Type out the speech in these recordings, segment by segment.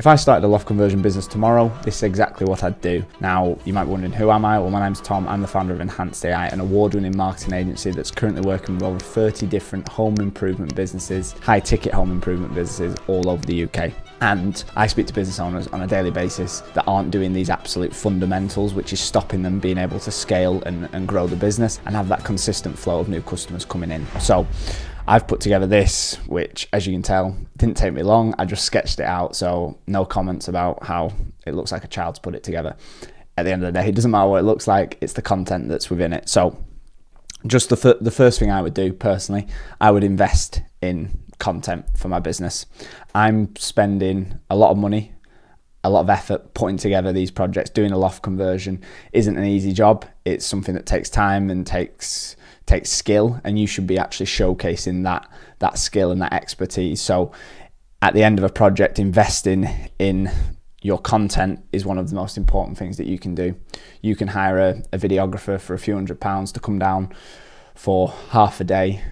If I started a loft conversion business tomorrow, this is exactly what I'd do. Now, you might be wondering, who am I? Well, my name's Tom. I'm the founder of Enhanced AI, an award-winning marketing agency that's currently working with over 30 different home improvement businesses, high-ticket home improvement businesses all over the UK. And I speak to business owners on a daily basis that aren't doing these absolute fundamentals, which is stopping them being able to scale and grow the business and have that consistent flow of new customers coming in. So I've put together this, which, as you can tell, didn't take me long. I just sketched it out, so no comments about how it looks like a child's put it together. At the end of the day, it doesn't matter what it looks like, it's the content that's within it. So just the first thing I would do personally, I would invest in content for my business. I'm spending a lot of money, a lot of effort putting together these projects. Doing a loft conversion isn't an easy job. It's something that takes time and takes skill, and you should be actually showcasing that skill and that expertise. So at the end of a project, investing in your content is one of the most important things that you can do. You can hire a videographer for a few £100s to come down for half a day,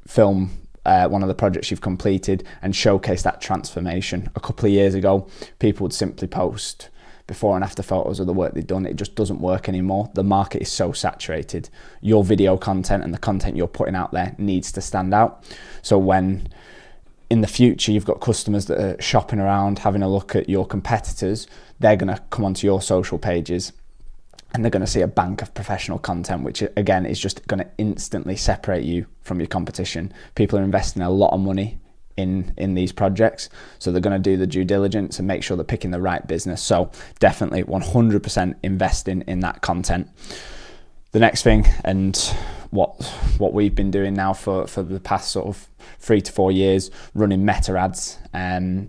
film one of the projects you've completed and showcase that transformation. A couple of years ago, people would simply post before and after photos of the work they've done. It just doesn't work anymore. The market is so saturated. Your video content and the content you're putting out there needs to stand out. So when in the future you've got customers that are shopping around, having a look at your competitors, they're going to come onto your social pages and they're going to see a bank of professional content, which again is just going to instantly separate you from your competition. People are investing a lot of money in these projects, so they're going to do the due diligence and make sure they're picking the right business. So definitely 100% investing in that content. The next thing, and what we've been doing now for the past sort of 3 to 4 years, running meta ads. Meta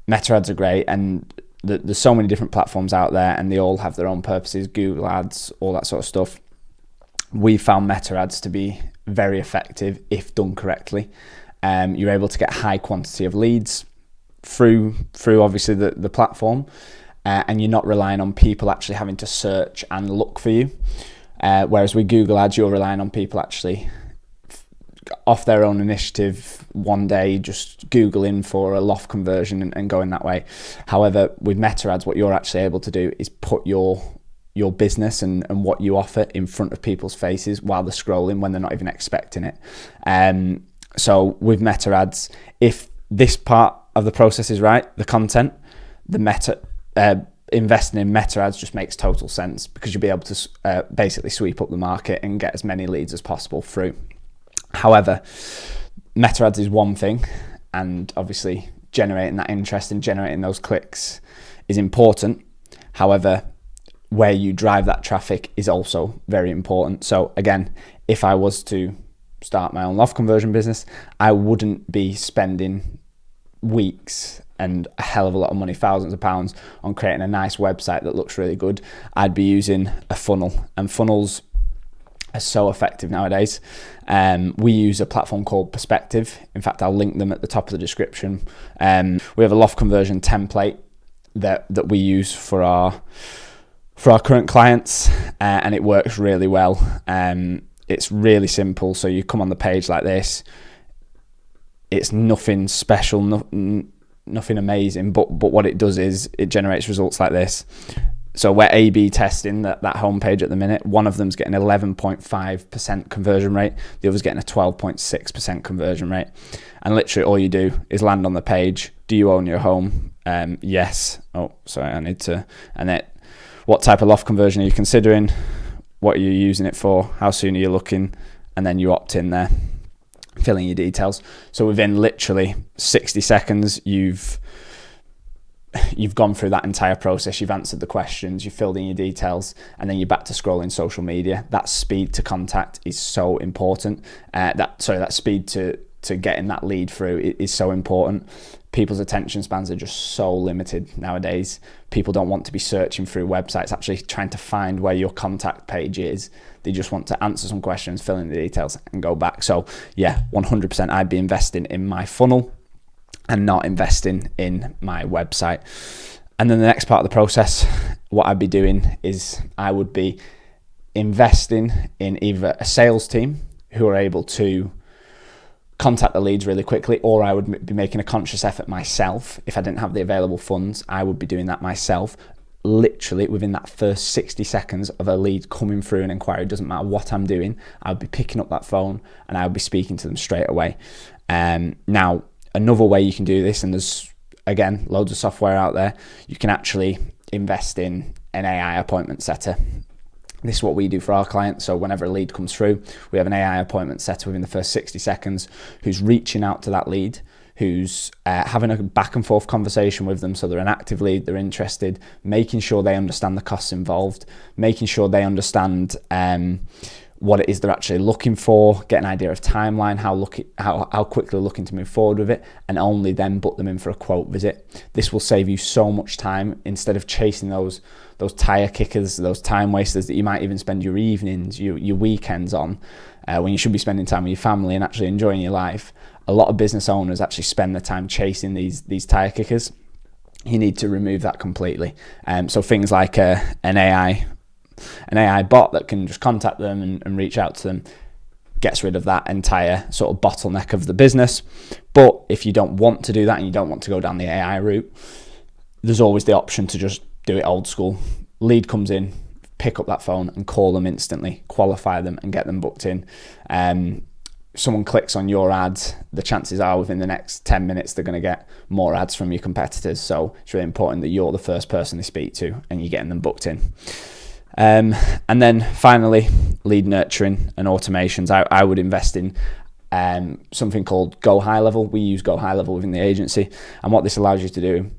ads are great, and there's so many different platforms out there and they all have their own purposes, Google ads, all that sort of stuff. We found meta ads to be very effective if done correctly. You're able to get a high quantity of leads through obviously the platform, and you're not relying on people actually having to search and look for you. Whereas with Google ads, you're relying on people actually off their own initiative one day just Googling for a loft conversion and going that way. However, with meta ads, what you're actually able to do is put your business and what you offer in front of people's faces while they're scrolling when they're not even expecting it. So with meta ads, if this part of the process is right, the content, investing in meta ads just makes total sense, because you'll be able to basically sweep up the market and get as many leads as possible through. However, meta ads is one thing, and obviously generating that interest and generating those clicks is important. However, where you drive that traffic is also very important. So again, if I was to start my own loft conversion business, I wouldn't be spending weeks and a hell of a lot of money, thousands of pounds, on creating a nice website that looks really good. I'd be using a funnel, and funnels are so effective nowadays. We use a platform called Perspective. In fact, I'll link them at the top of the description. We have a loft conversion template that we use for our current clients, and it works really well. It's really simple. So you come on the page like this. It's nothing special, nothing amazing, but what it does is it generates results like this. So we're A/B testing that homepage at the minute. One of them's getting 11.5% conversion rate. The other's getting a 12.6% conversion rate. And literally all you do is land on the page. Do you own your home? Yes. Oh, sorry, I need to. And then what type of loft conversion are you considering? What are you using it for? How soon are you looking? And then you opt in there, fill in your details. So within literally 60 seconds, you've gone through that entire process. You've answered the questions, you've filled in your details, and then you're back to scrolling social media. That speed to contact is so important. That speed to getting that lead through is so important. People's attention spans are just so limited nowadays. People don't want to be searching through websites, actually trying to find where your contact page is. They just want to answer some questions, fill in the details, and go back. So yeah, 100% I'd be investing in my funnel and not investing in my website. And then the next part of the process, what I'd be doing is I would be investing in either a sales team who are able to contact the leads really quickly, or I would be making a conscious effort myself. If I didn't have the available funds, I would be doing that myself. Literally within that first 60 seconds of a lead coming through an inquiry, doesn't matter what I'm doing, I'll be picking up that phone and I'll be speaking to them straight away. Now, another way you can do this, and there's, again, loads of software out there, you can actually invest in an AI appointment setter. This is what we do for our clients. So whenever a lead comes through, we have an AI appointment setter within the first 60 seconds who's reaching out to that lead, who's having a back and forth conversation with them. So they're an active lead, they're interested, making sure they understand the costs involved, making sure they understand what it is they're actually looking for, get an idea of timeline, how quickly they're looking to move forward with it, and only then book them in for a quote visit. This will save you so much time instead of chasing those tire kickers, those time wasters that you might even spend your evenings, your weekends on, when you should be spending time with your family and actually enjoying your life. A lot of business owners actually spend their time chasing these tire kickers. You need to remove that completely. So things like an AI bot that can just contact them and reach out to them gets rid of that entire sort of bottleneck of the business. But if you don't want to do that and you don't want to go down the AI route, there's always the option to just do it old school. Lead comes in, pick up that phone and call them instantly, qualify them and get them booked in. Someone clicks on your ads, the chances are within the next 10 minutes they're going to get more ads from your competitors. So it's really important that you're the first person they speak to and you're getting them booked in. And then finally, lead nurturing and automations. I would invest in something called Go High Level. We use Go High Level within the agency, and what this allows you to do,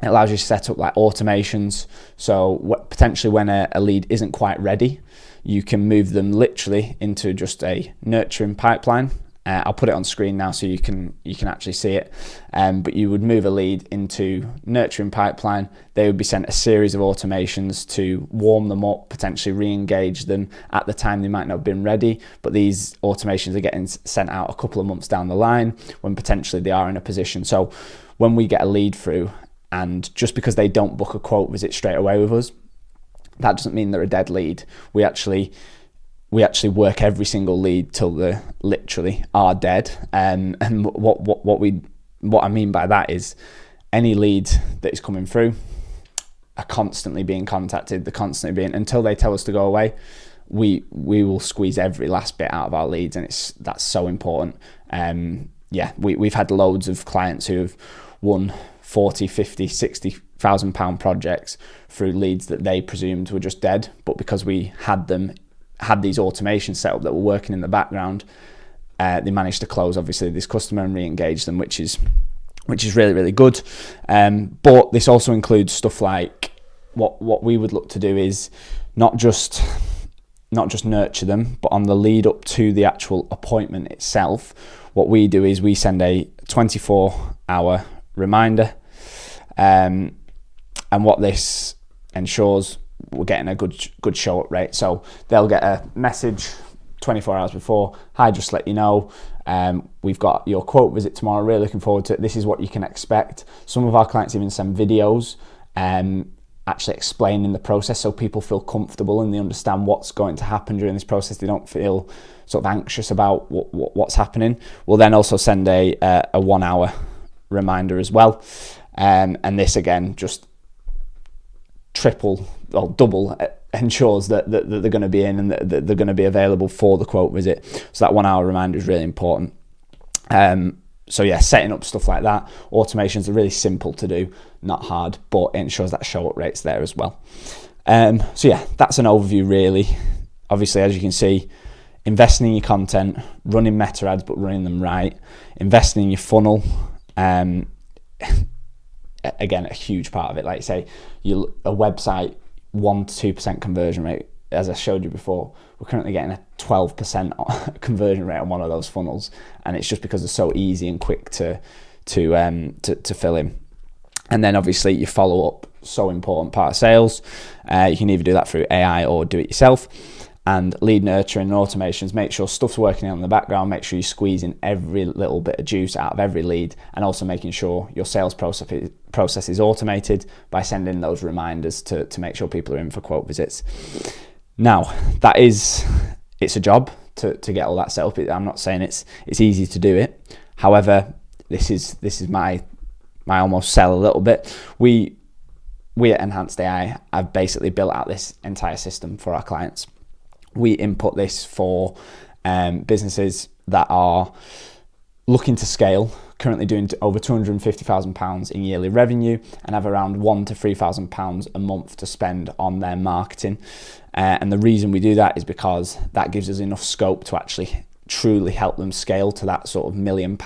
it allows you to set up like automations. So potentially when a lead isn't quite ready, you can move them literally into just a nurturing pipeline. I'll put it on screen now so you can actually see it. But you would move a lead into nurturing pipeline. They would be sent a series of automations to warm them up, potentially re-engage them at the time they might not have been ready. But these automations are getting sent out a couple of months down the line when potentially they are in a position. So when we get a lead through, and just because they don't book a quote visit straight away with us, that doesn't mean they're a dead lead. We actually work every single lead till they literally are dead. And what I mean by that is any lead that is coming through are constantly being contacted. They're constantly being, until they tell us to go away, we will squeeze every last bit out of our leads, and that's so important. We've had loads of clients who have won 40, 50, 60,000 pound projects through leads that they presumed were just dead, but because we had these automations set up that were working in the background, they managed to close obviously this customer and re-engage them, which is really, really good. But this also includes stuff like what we would look to do is not just nurture them, but on the lead up to the actual appointment itself, what we do is we send a 24-hour reminder, and what this ensures, we're getting a good show up rate. So they'll get a message 24 hours before, hi, just let you know, we've got your quote visit tomorrow, really looking forward to it, this is what you can expect. Some of our clients even send videos actually explaining the process so people feel comfortable and they understand what's going to happen during this process. They don't feel sort of anxious about what's happening. We'll then also send a 1 hour reminder as well, and this again just triple or double ensures that they're going to be in and that they're going to be available for the quote visit. So that 1 hour reminder is really important. So yeah, setting up stuff like that. Automations are really simple to do, not hard, but it ensures that show up rate's there as well. So yeah, that's an overview really. Obviously, as you can see, investing in your content, running meta ads, but running them right, investing in your funnel. Again, a huge part of it. Like say, a website, 1 to 2% conversion rate. As I showed you before, we're currently getting a 12% conversion rate on one of those funnels, and it's just because they're so easy and quick to fill in. And then obviously your follow up, so important part of sales. You can either do that through AI or do it yourself. And lead nurturing and automations, make sure stuff's working in the background, make sure you're squeezing every little bit of juice out of every lead, and also making sure your sales process is automated by sending those reminders to make sure people are in for quote visits. Now, it's a job to get all that set up. I'm not saying it's easy to do it. However, this is my almost sell a little bit. We at Enhanced AI have basically built out this entire system for our clients. We input this for businesses that are looking to scale, currently doing over £250,000 in yearly revenue, and have around £1,000 to £3,000 a month to spend on their marketing. And the reason we do that is because that gives us enough scope to actually truly help them scale to that sort of £1 million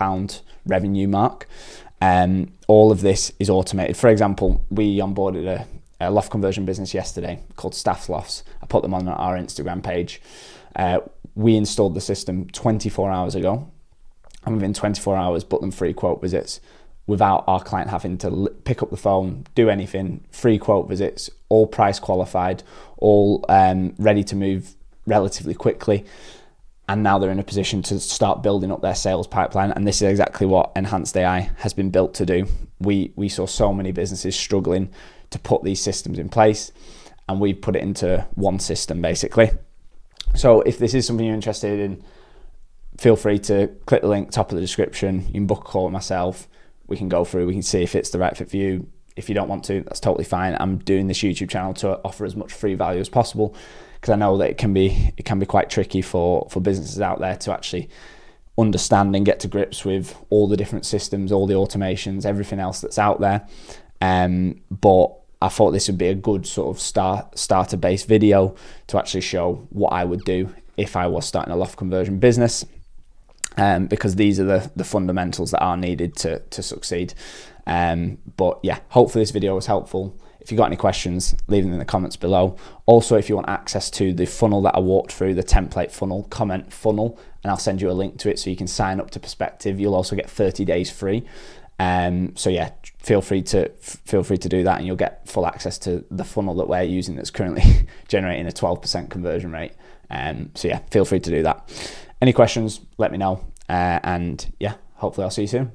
revenue mark. All of this is automated. For example, we onboarded a loft conversion business yesterday called Staff Lofts. I put them on our Instagram page. We installed the system 24 hours ago, and within 24 hours booked them free quote visits without our client having to pick up the phone, do anything. Free quote visits, all price qualified, all ready to move relatively quickly. And now they're in a position to start building up their sales pipeline. And this is exactly what Enhanced AI has been built to do. We saw so many businesses struggling to put these systems in place, and we've put it into one system basically. So if this is something you're interested in, feel free to click the link top of the description. You can book a call with myself. We can go through, we can see if it's the right fit for you. If you don't want to, that's totally fine. I'm doing this YouTube channel to offer as much free value as possible, because I know that it can be quite tricky for businesses out there to actually understand and get to grips with all the different systems, all the automations, everything else that's out there. But I thought this would be a good sort of starter-based video to actually show what I would do if I was starting a loft conversion business, because these are the fundamentals that are needed to succeed. But yeah, hopefully this video was helpful. If you've got any questions, leave them in the comments below. Also, if you want access to the funnel that I walked through, the template funnel, comment funnel, and I'll send you a link to it so you can sign up to Perspective. You'll also get 30 days free. So yeah, feel free to do that, and you'll get full access to the funnel that we're using that's currently generating a 12% conversion rate. So yeah, feel free to do that. Any questions, let me know. And yeah, hopefully I'll see you soon.